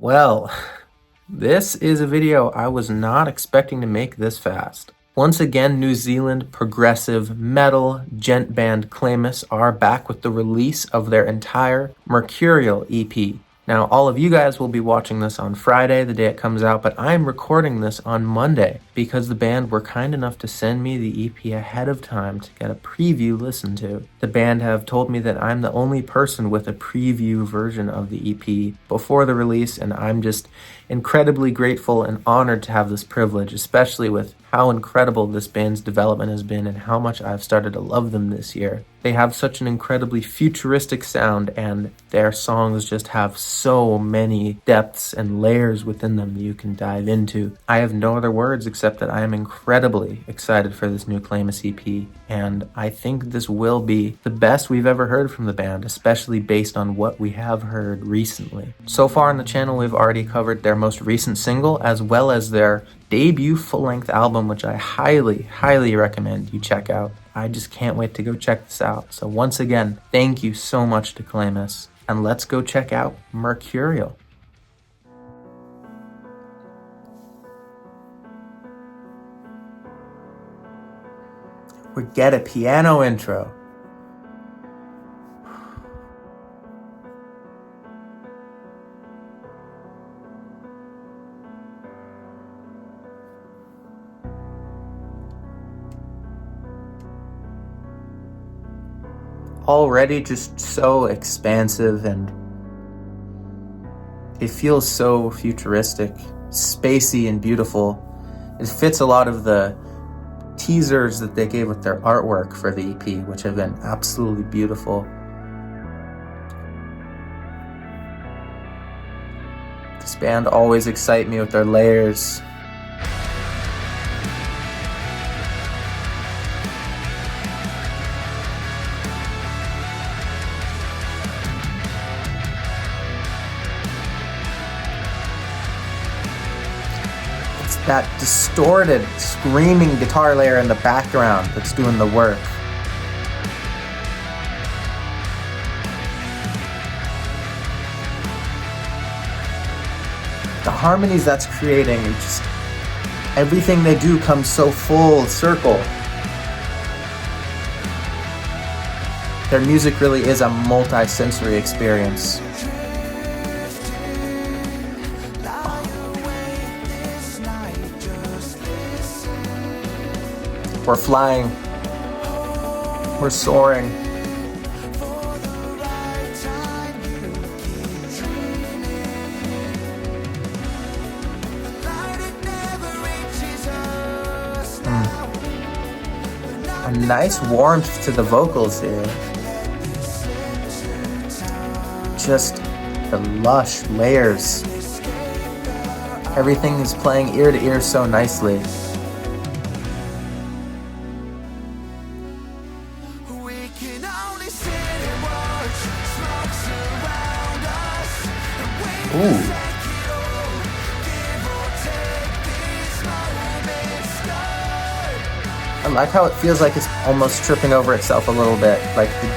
Well, this is a video I was not expecting to make this fast. Once again, New Zealand progressive metal gent band Clæmus are back with the release of their entire Mercurial EP. Now, all of you guys will be watching this on Friday, the day it comes out, but I'm recording this on Monday because the band were kind enough to send me the EP ahead of time to get a preview listened to. The band have told me that I'm the only person with a preview version of the EP before the release, and I'm just incredibly grateful and honored to have this privilege, especially with how incredible this band's development has been and how much I've started to love them this year. They have such an incredibly futuristic sound, and their songs just have so many depths and layers within them that you can dive into. I have no other words except that I am incredibly excited for this new Clæmus EP, and I think this will be the best we've ever heard from the band, especially based on what we have heard recently. So far on the channel, we've already covered their most recent single, as well as their debut full-length album, which I highly recommend you check out. I just can't wait to go check this out. So once again, thank you so much to Clæmus, and let's go check out Mercurial. We get a piano intro. Already just so expansive, and it feels so futuristic, spacey and beautiful. It fits a lot of the teasers that they gave with their artwork for the EP, which have been absolutely beautiful. This band always excite me with their layers. That distorted, screaming guitar layer in the background that's doing the work. The harmonies that's creating, just everything they do comes so full circle. Their music really is a multi-sensory experience. We're flying. We're soaring. A nice warmth to the vocals here. Just the lush layers. Everything is playing ear to ear so nicely. Ooh. I like how it feels like it's almost tripping over itself a little bit. Like the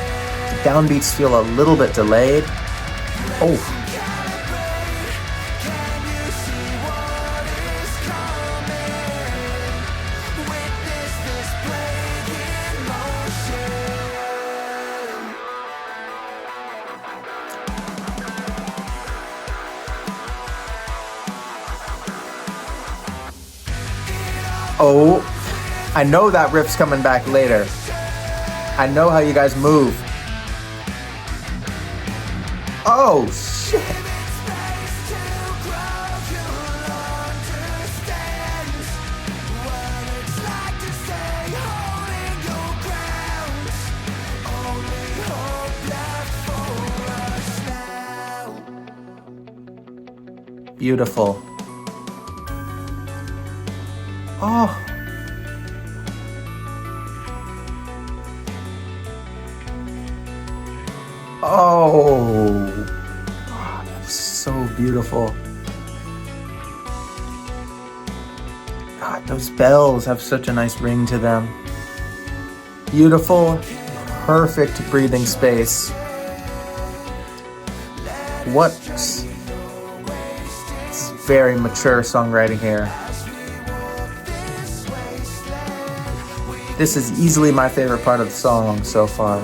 downbeats feel a little bit delayed. Oh. Oh, I know that riff's coming back later. I know how you guys move. Oh, shit. Beautiful. Oh. Oh, that's so beautiful. God, those bells have such a nice ring to them. Beautiful, perfect breathing space. What very mature songwriting here. This is easily my favorite part of the song so far.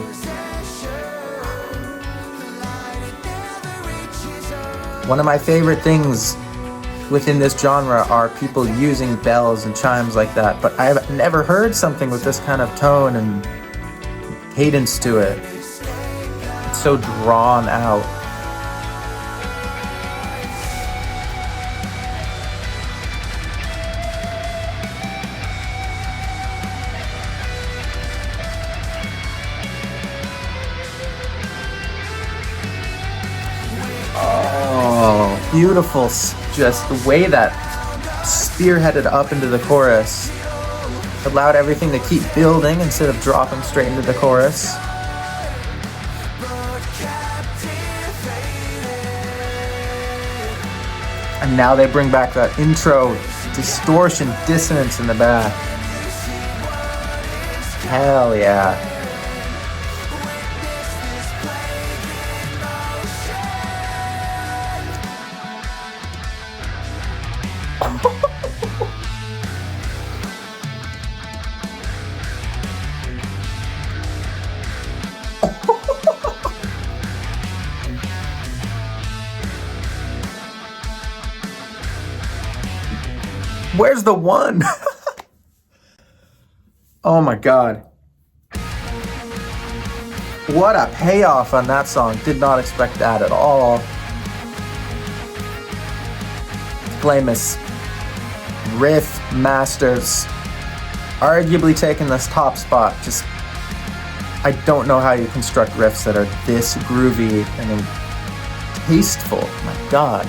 One of my favorite things within this genre are people using bells and chimes like that, but I've never heard something with this kind of tone and cadence to it. It's so drawn out. Oh, beautiful. Just the way that spearheaded up into the chorus allowed everything to keep building instead of dropping straight into the chorus. And now they bring back that intro distortion, dissonance in the back. Hell yeah. Where's the one? Oh my god. What a payoff on that song. Did not expect that at all. Clæmus, riff masters, arguably taking this top spot. Just, I don't know how you construct riffs that are this groovy and tasteful. My god.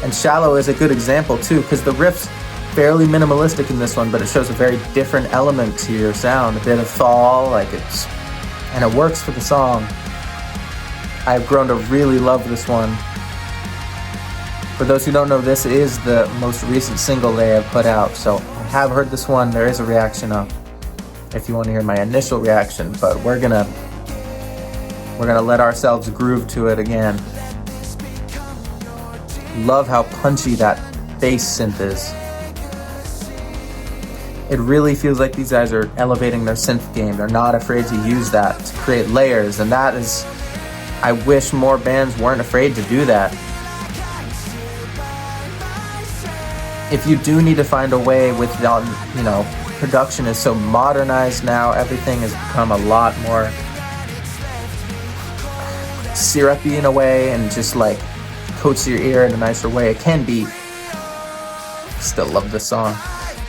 And Shallow is a good example too, because the riff's fairly minimalistic in this one, but it shows a very different element to your sound. A bit of fall, and it works for the song. I've grown to really love this one. For those who don't know, this is the most recent single they have put out, so I have heard this one. There is a reaction up if you want to hear my initial reaction, but we're gonna let ourselves groove to it again. Love how punchy that bass synth is. It really feels like these guys are elevating their synth game. They're not afraid to use that to create layers, and that is, I wish more bands weren't afraid to do that. If you do need to find a way without, production is so modernized now, everything has become a lot more syrupy in a way, and just coats your ear in a nicer way. It can be. Still love this song.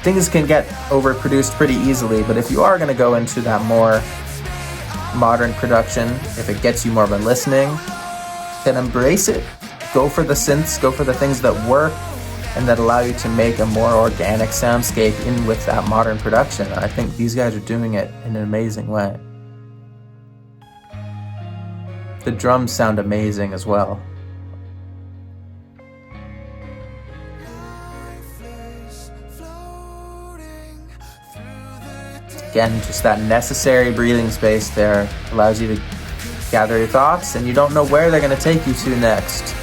Things can get overproduced pretty easily, but if you are going to go into that more modern production, if it gets you more of a listening, then embrace it. Go for the synths, go for the things that work and that allow you to make a more organic soundscape in with that modern production. I think these guys are doing it in an amazing way. The drums sound amazing as well. Again, just that necessary breathing space there allows you to gather your thoughts, and you don't know where they're going to take you to next.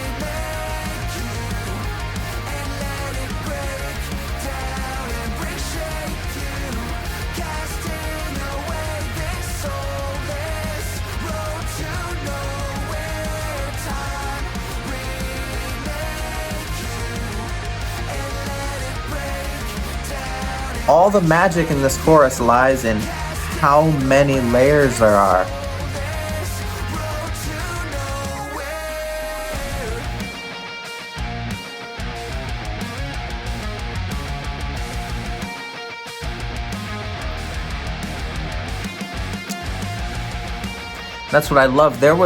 All the magic in this chorus lies in how many layers there are. That's what I love. They'll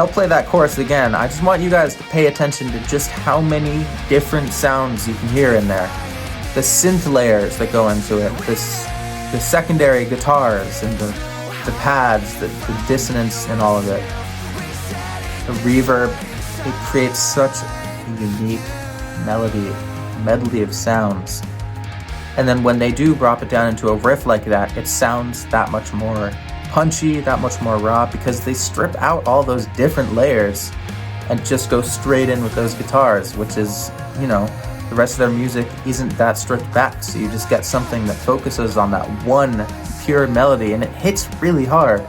play that chorus again. I just want you guys to pay attention to just how many different sounds you can hear in there. The synth layers that go into it, the secondary guitars and the pads, the dissonance and all of it. The reverb, it creates such a unique medley of sounds. And then when they do drop it down into a riff like that, it sounds that much more punchy, that much more raw, because they strip out all those different layers and just go straight in with those guitars, which is, you know, the rest of their music isn't that stripped back, so you just get something that focuses on that one pure melody, and it hits really hard.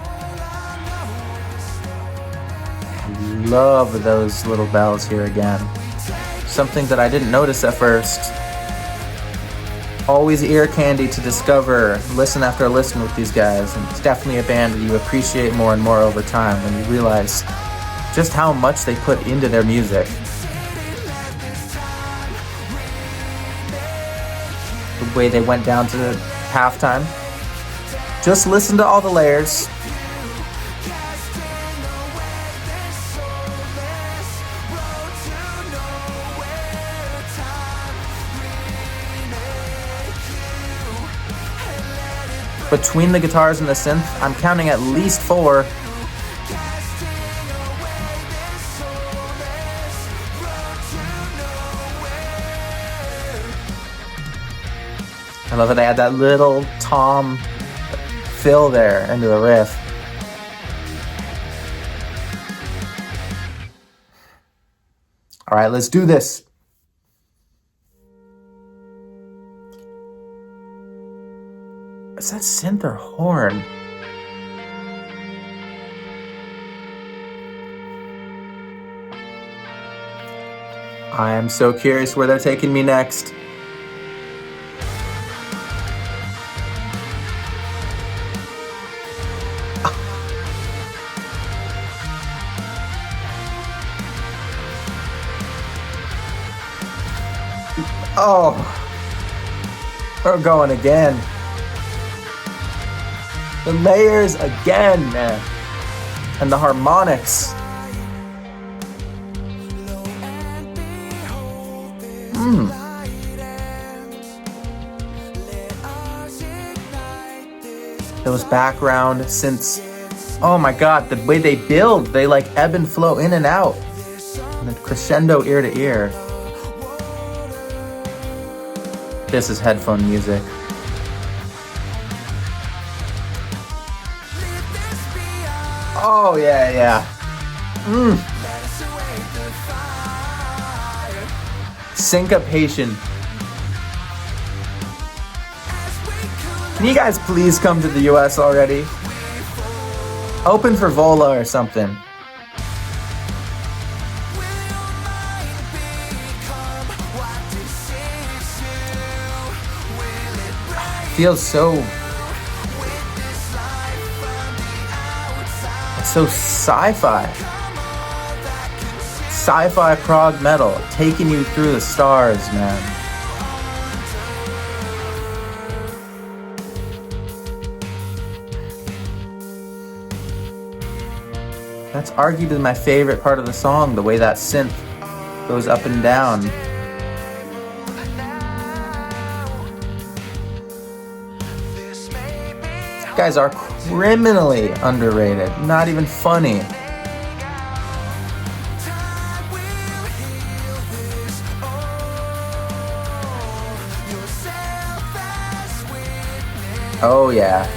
Love those little bells here again. Something that I didn't notice at first. Always ear candy to discover, listen after listen with these guys, and it's definitely a band that you appreciate more and more over time when you realize just how much they put into their music. The way they went down to halftime. Just listen to all the layers. Between the guitars and the synth, I'm counting at least 4. I love how they add that little tom fill there into the riff. All right, let's do this. Is that synth or horn? I am so curious where they're taking me next. Oh, we're going again. The layers again, man. And the harmonics. Those background synths. Oh my god, the way they build, they like ebb and flow in and out. And then crescendo ear to ear. This is headphone music. Oh, yeah. Syncopation. Can you guys please come to the US already? Open for Vola or something. Feels so sci-fi. Sci-fi prog metal, taking you through the stars, man. That's arguably my favorite part of the song, the way that synth goes up and down. You guys are criminally underrated. Not even funny. Oh yeah.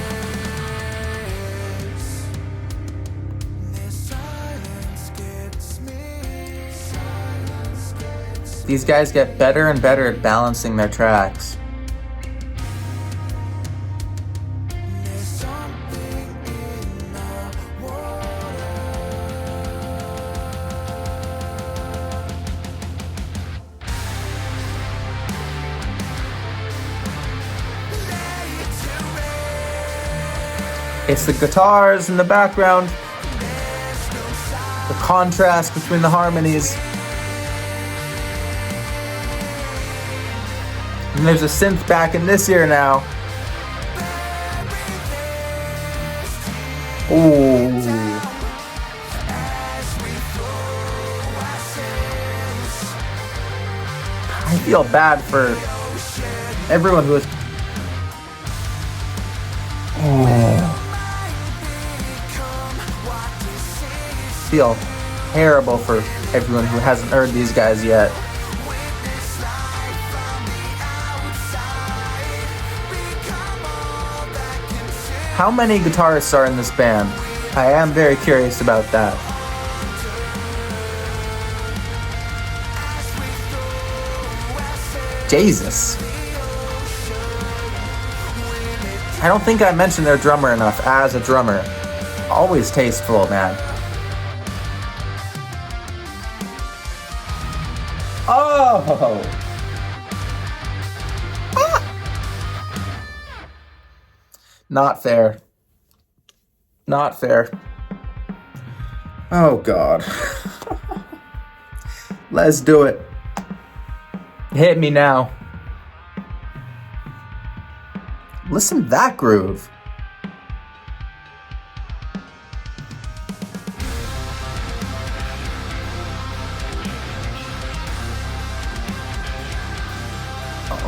These guys get better and better at balancing their tracks. It's the guitars in the background, the contrast between the harmonies. And there's a synth back in this ear now. Ooh. I feel bad for everyone who is. Feel terrible for everyone who hasn't heard these guys yet. How many guitarists are in this band? I am very curious about that. Jesus. I don't think I mentioned their drummer enough as a drummer. Always tasteful, man. Oh! Not fair. Not fair. Oh, God. Let's do it. Hit me now. Listen to that groove.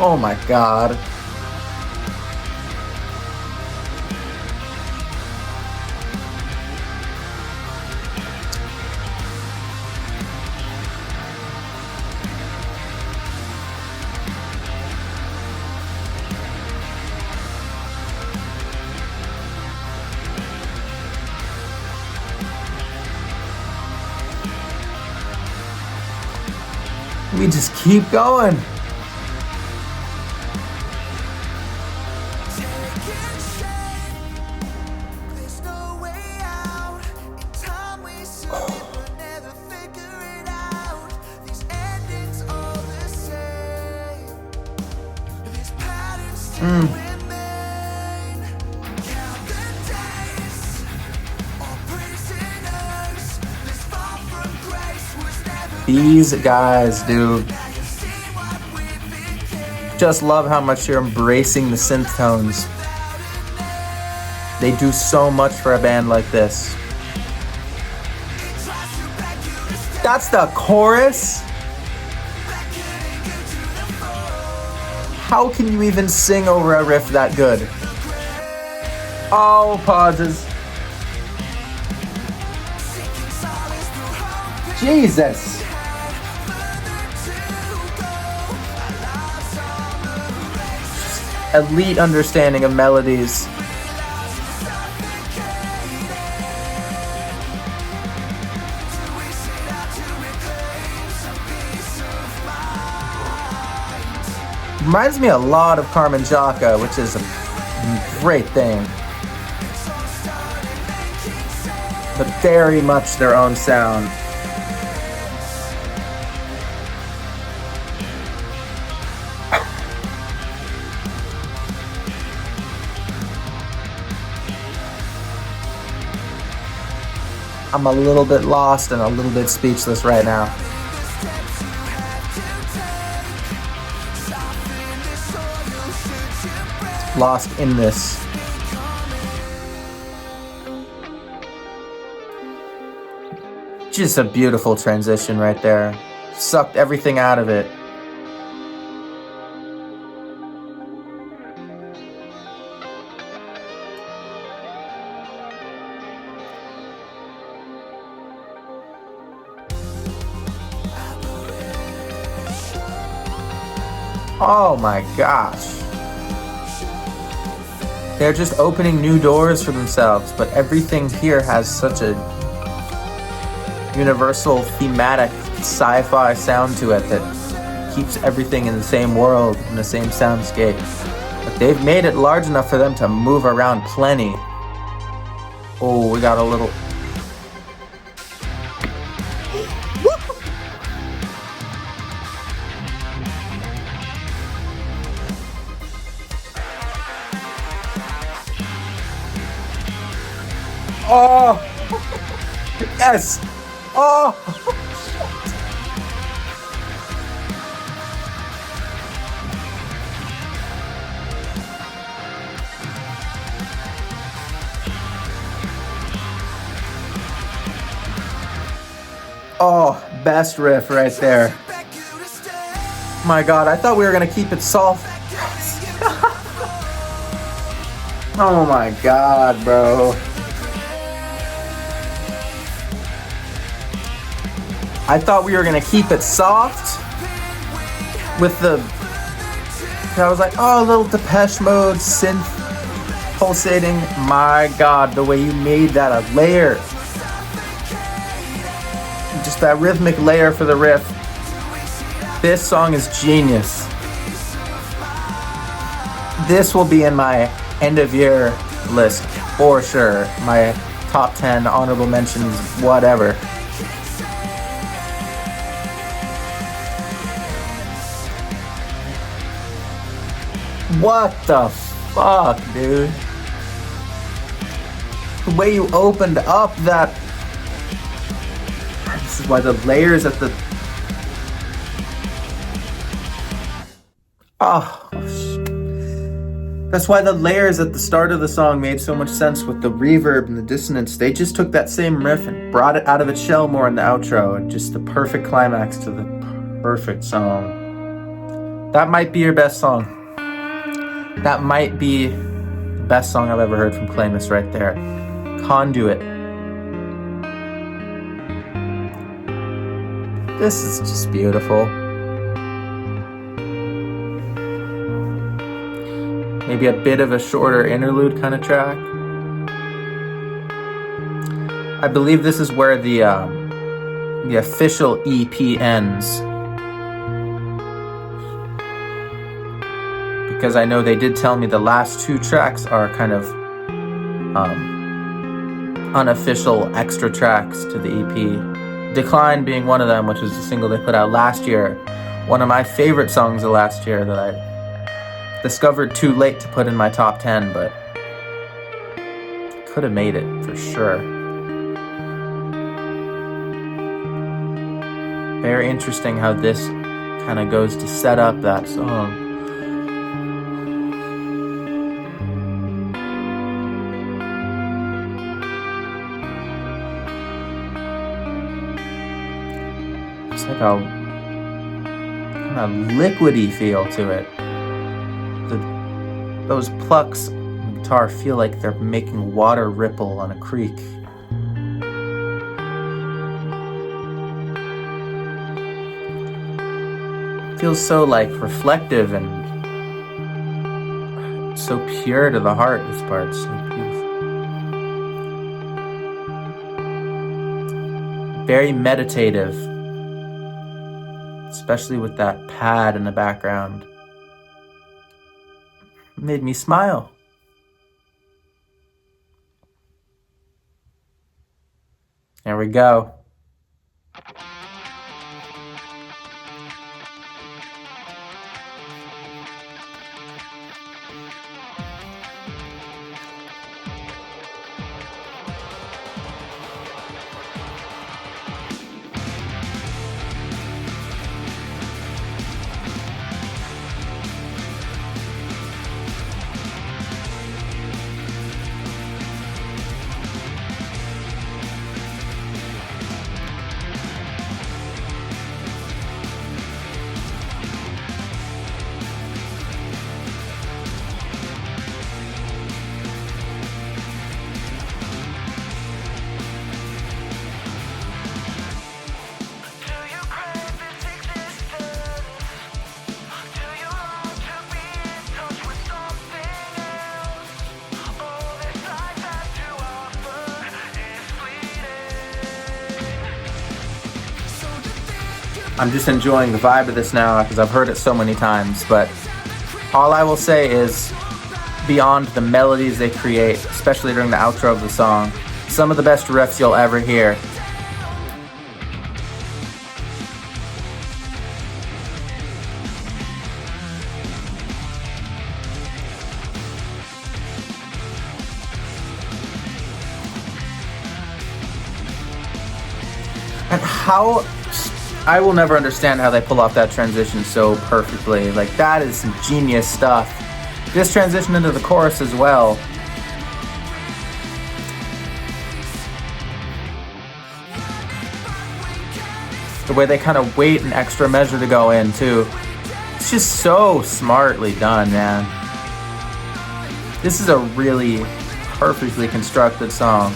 Oh my God. We just keep going. These guys, dude. Just love how much you're embracing the synth tones. They do so much for a band like this. That's the chorus? How can you even sing over a riff that good? Oh, pauses. Jesus. Elite understanding of melodies. Reminds me a lot of Carmen Jaka, which is a great thing. But very much their own sound. I'm a little bit lost and a little bit speechless right now. Lost in this. Just a beautiful transition right there. Sucked everything out of it. Oh my gosh. They're just opening new doors for themselves, but everything here has such a universal thematic sci-fi sound to it that keeps everything in the same world, in the same soundscape. But they've made it large enough for them to move around plenty. Oh, we got a little... Oh! Yes! Oh! Oh, best riff right there. My God, I thought we were gonna keep it soft. Oh my God, bro. I thought we were gonna keep it soft with the... I was like, oh, a little Depeche Mode synth pulsating. My God, the way you made that a layer. Just that rhythmic layer for the riff. This song is genius. This will be in my end of year list for sure. My top 10 honorable mentions, whatever. What the fuck, dude? The way you opened up that... This is why the layers at the... Oh, that's why the layers at the start of the song made so much sense with the reverb and the dissonance. They just took that same riff and brought it out of its shell more in the outro, and just the perfect climax to the perfect song. That might be your best song. That might be the best song I've ever heard from Clæmus right there. Conduit. This is just beautiful. Maybe a bit of a shorter interlude kind of track. I believe this is where the official EP ends. Because I know they did tell me the last 2 tracks are kind of unofficial extra tracks to the EP. Decline being one of them, which was the single they put out last year. One of my favorite songs of last year that I discovered too late to put in my top 10, but could have made it for sure. Very interesting how this kind of goes to set up that song. It's like a kind of liquidy feel to it. Those plucks on the guitar feel like they're making water ripple on a creek. It feels so like reflective and so pure to the heart. This part's so beautiful. Very meditative, especially with that pad in the background. It made me smile. There we go. I'm just enjoying the vibe of this now because I've heard it so many times, but all I will say is beyond the melodies they create, especially during the outro of the song, some of the best riffs you'll ever hear. And how... I will never understand how they pull off that transition so perfectly. Like, that is some genius stuff. This transition into the chorus as well. The way they kind of wait an extra measure to go in, too. It's just so smartly done, man. This is a really perfectly constructed song.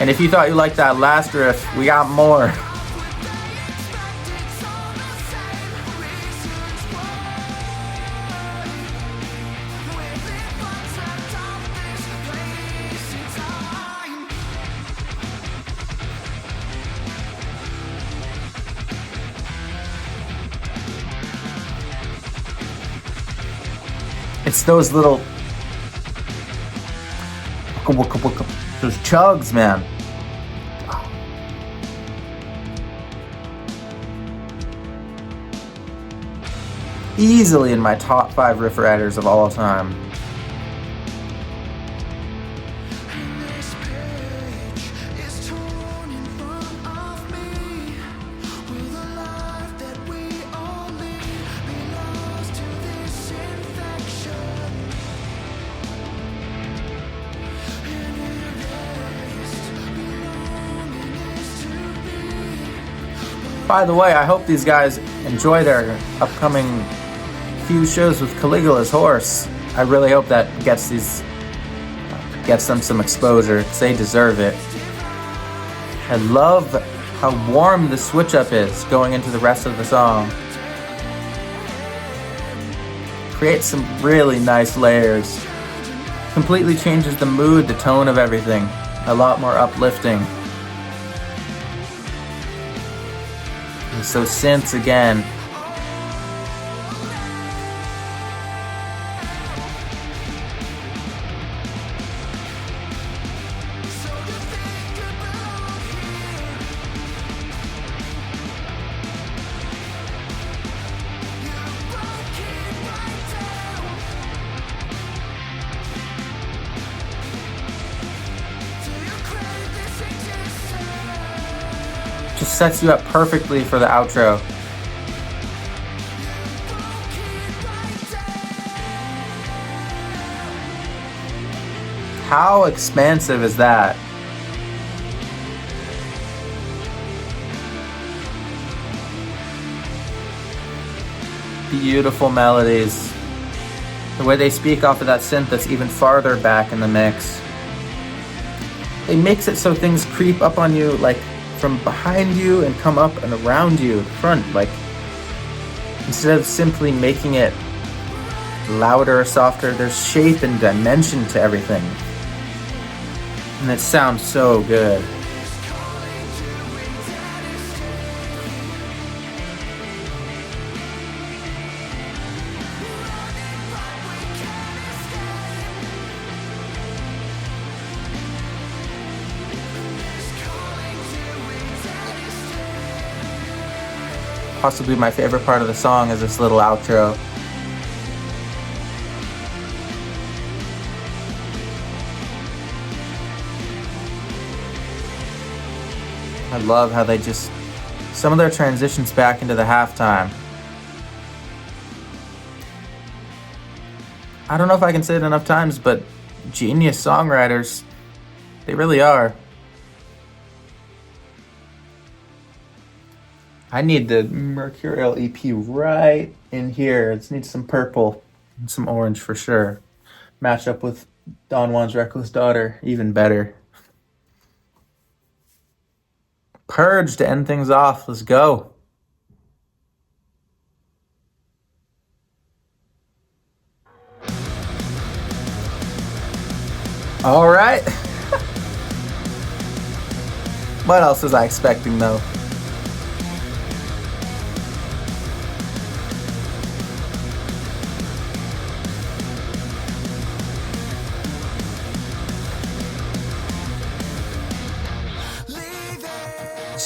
And if you thought you liked that last riff, we got more. It's those little... those chugs, man. Easily in my top 5 riff writers of all time. By the way, I hope these guys enjoy their upcoming few shows with Caligula's horse. I really hope that gets them some exposure, because they deserve it. I love how warm the switch up is going into the rest of the song. Creates some really nice layers. Completely changes the mood, the tone of everything. A lot more uplifting. And so synths again. Just sets you up perfectly for the outro. How expansive is that? Beautiful melodies. The way they speak off of that synth that's even farther back in the mix. They mix it so things creep up on you, like from behind you and come up and around you, front, like instead of simply making it louder or softer, there's shape and dimension to everything. And it sounds so good. Possibly my favorite part of the song is this little outro. I love how they just... some of their transitions back into the halftime. I don't know if I can say it enough times, but genius songwriters. They really are. I need the Mercurial EP right in here. It needs some purple and some orange for sure. Match up with Don Juan's Reckless Daughter, even better. Purge to end things off. Let's go. All right. What else was I expecting though?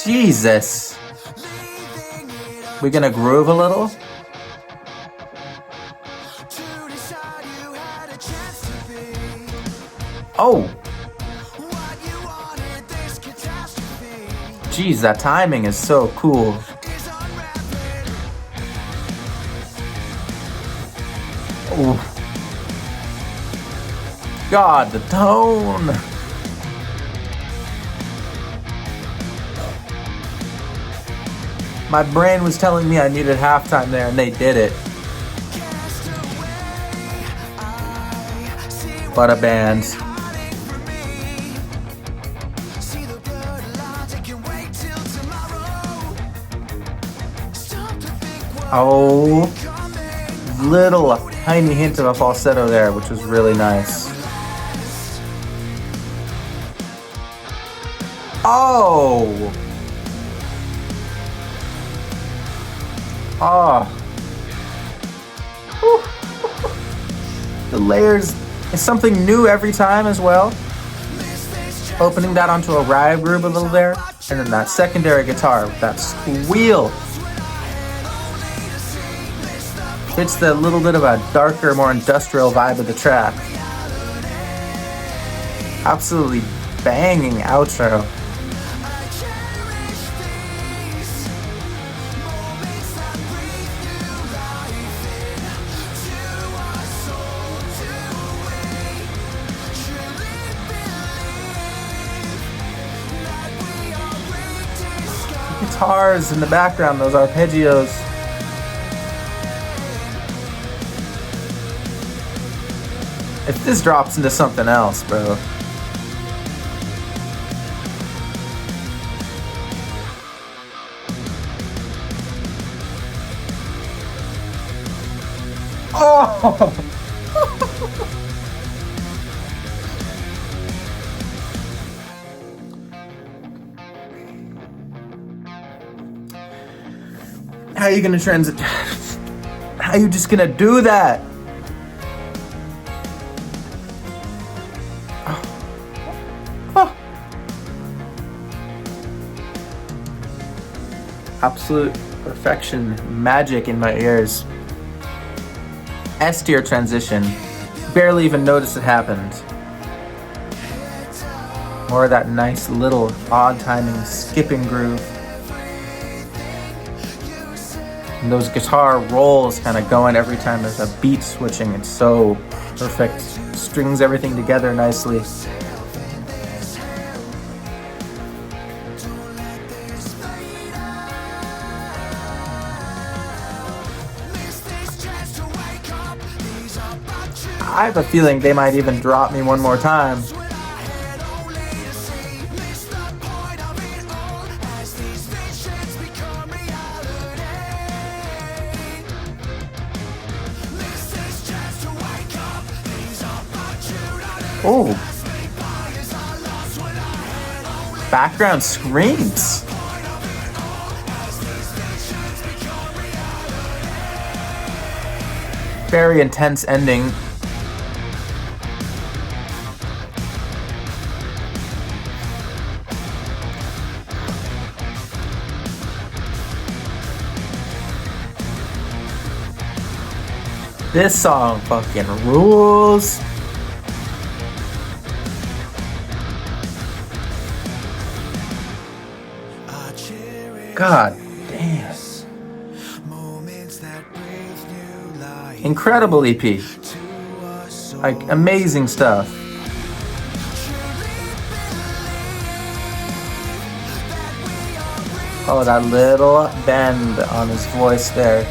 Jesus. We gonna groove a little? Oh. Jeez, that timing is so cool. Oh. God, the tone. My brain was telling me I needed halftime there, and they did it. What a band. Oh, little tiny hint of a falsetto there, which was really nice. Oh. The layers is something new every time as well. Opening that onto a ride groove a little there, and then that secondary guitar with that squeal. It's the little bit of a darker, more industrial vibe of the track. Absolutely banging outro. Guitars in the background, those arpeggios. If this drops into something else, bro. Oh! How are you gonna transit? How are you just gonna do that? Oh. Absolute perfection, magic in my ears. S tier transition. Barely even noticed it happened. More of that nice little odd timing skipping groove. And those guitar rolls kind of going every time there's a beat switching. It's so perfect. Strings everything together nicely. I have a feeling they might even drop me one more time. Oh. Background screams. Very intense ending. This song fucking rules. God damn. Incredible EP. Like, amazing stuff. Oh, that little bend on his voice there.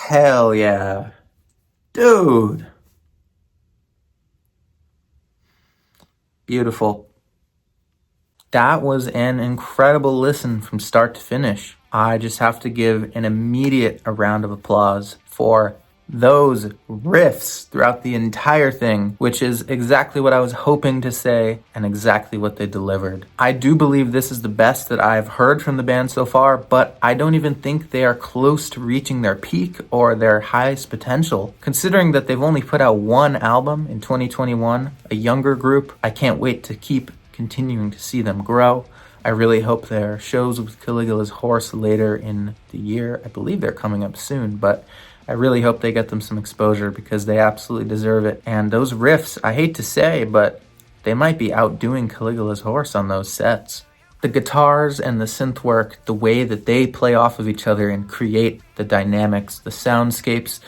Hell yeah. Dude. Beautiful. That was an incredible listen from start to finish. I just have to give an immediate round of applause for those riffs throughout the entire thing, which is exactly what I was hoping to say and exactly what they delivered. I do believe this is the best that I've heard from the band so far, but I don't even think they are close to reaching their peak or their highest potential. Considering that they've only put out one album in 2021, a younger group, I can't wait to keep continuing to see them grow. I really hope their shows with Caligula's Horse later in the year. I believe they're coming up soon, but I really hope they get them some exposure because they absolutely deserve it. And those riffs, I hate to say, but they might be outdoing Caligula's Horse on those sets. The guitars and the synth work, the way that they play off of each other and create the dynamics, the soundscapes,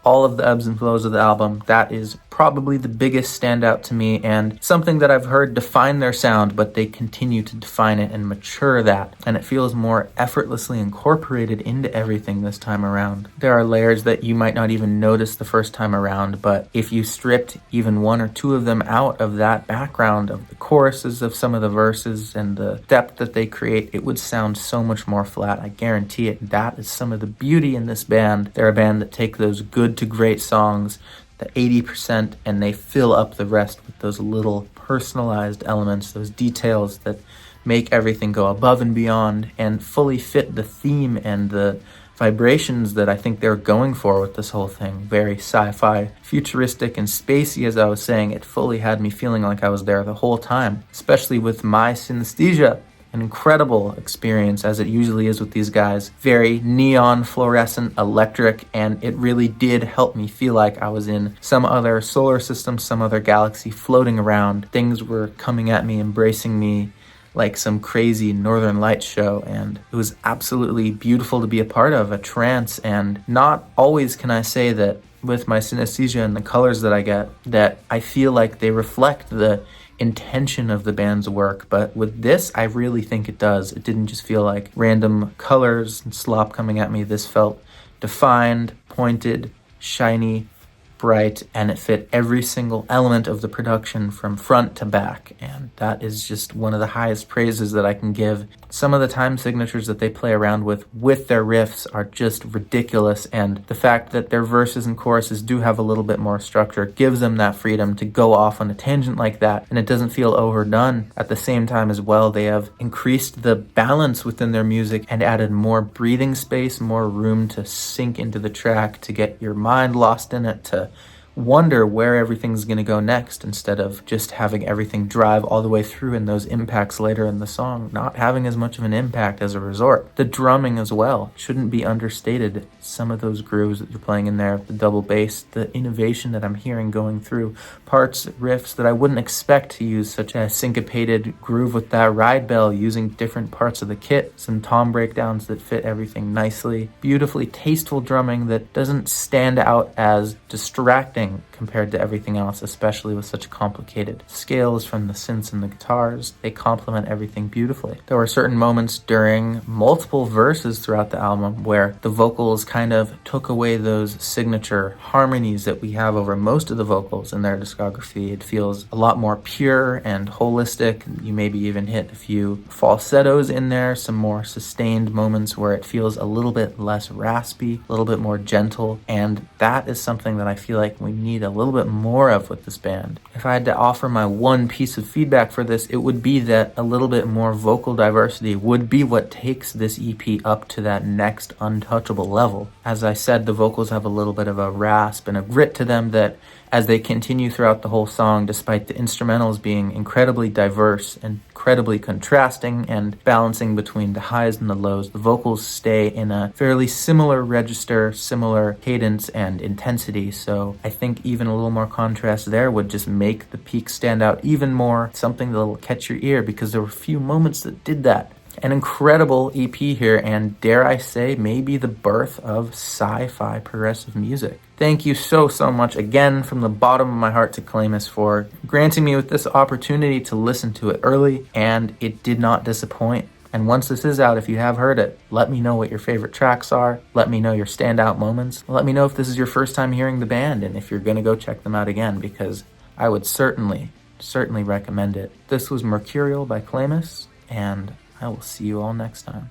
all of the ebbs and flows of the album, that is probably the biggest standout to me, and something that I've heard define their sound, but they continue to define it and mature that, and it feels more effortlessly incorporated into everything this time around. There are layers that you might not even notice the first time around, but if you stripped even one or two of them out of that background of the choruses of some of the verses and the depth that they create, it would sound so much more flat. I guarantee it. That is some of the beauty in this band. They're a band that take those good to great songs, the 80%, and they fill up the rest with those little personalized elements, those details that make everything go above and beyond and fully fit the theme and the vibrations that I think they're going for with this whole thing. Very sci-fi, futuristic, and spacey, as I was saying. It fully had me feeling like I was there the whole time, especially with my synesthesia. An incredible experience, as it usually is with these guys. Very neon, fluorescent, electric, and it really did help me feel like I was in some other solar system, some other galaxy floating around. Things were coming at me, embracing me like some crazy Northern Lights show, and it was absolutely beautiful to be a part of, a trance. And not always can I say that with my synesthesia and the colors that I get, that I feel like they reflect the intention of the band's work, but with this, I really think it does. It didn't just feel like random colors and slop coming at me. This felt defined, pointed, shiny, bright, and it fit every single element of the production from front to back, and that is just one of the highest praises that I can give. Some of the time signatures that they play around with their riffs are just ridiculous, and the fact that their verses and choruses do have a little bit more structure gives them that freedom to go off on a tangent like that, and it doesn't feel overdone. At the same time as well, they have increased the balance within their music and added more breathing space, more room to sink into the track, to get your mind lost in it, to wonder where everything's going to go next, instead of just having everything drive all the way through and those impacts later in the song not having as much of an impact as a result. The drumming as well shouldn't be understated. Some of those grooves that you're playing in there, the double bass, the innovation that I'm hearing going through parts, riffs that I wouldn't expect to use, such as syncopated groove with that ride bell, using different parts of the kit, some tom breakdowns that fit everything nicely, beautifully tasteful drumming that doesn't stand out as distracting compared to everything else, especially with such complicated scales from the synths and the guitars. They complement everything beautifully. There were certain moments during multiple verses throughout the album where the vocals kind of took away those signature harmonies that we have over most of the vocals in their discography. It feels a lot more pure and holistic. You maybe even hit a few falsettos in there, some more sustained moments where it feels a little bit less raspy, a little bit more gentle, and that is something that I feel like we need a little bit more of with this band. If I had to offer my one piece of feedback for this, it would be that a little bit more vocal diversity would be what takes this EP up to that next untouchable level. As I said, the vocals have a little bit of a rasp and a grit to them that, as they continue throughout the whole song, despite the instrumentals being incredibly diverse and incredibly contrasting and balancing between the highs and the lows, the vocals stay in a fairly similar register, similar cadence and intensity. So I think even a little more contrast there would just make the peaks stand out even more, something that'll catch your ear, because there were a few moments that did that. An incredible EP here, and dare I say, maybe the birth of sci-fi progressive music. Thank you so much again from the bottom of my heart to Clæmus for granting me with this opportunity to listen to it early, and it did not disappoint. And once this is out, if you have heard it, let me know what your favorite tracks are. Let me know your standout moments. Let me know if this is your first time hearing the band and if you're going to go check them out again, because I would certainly recommend it. This was Mercurial by Clæmus, and I will see you all next time.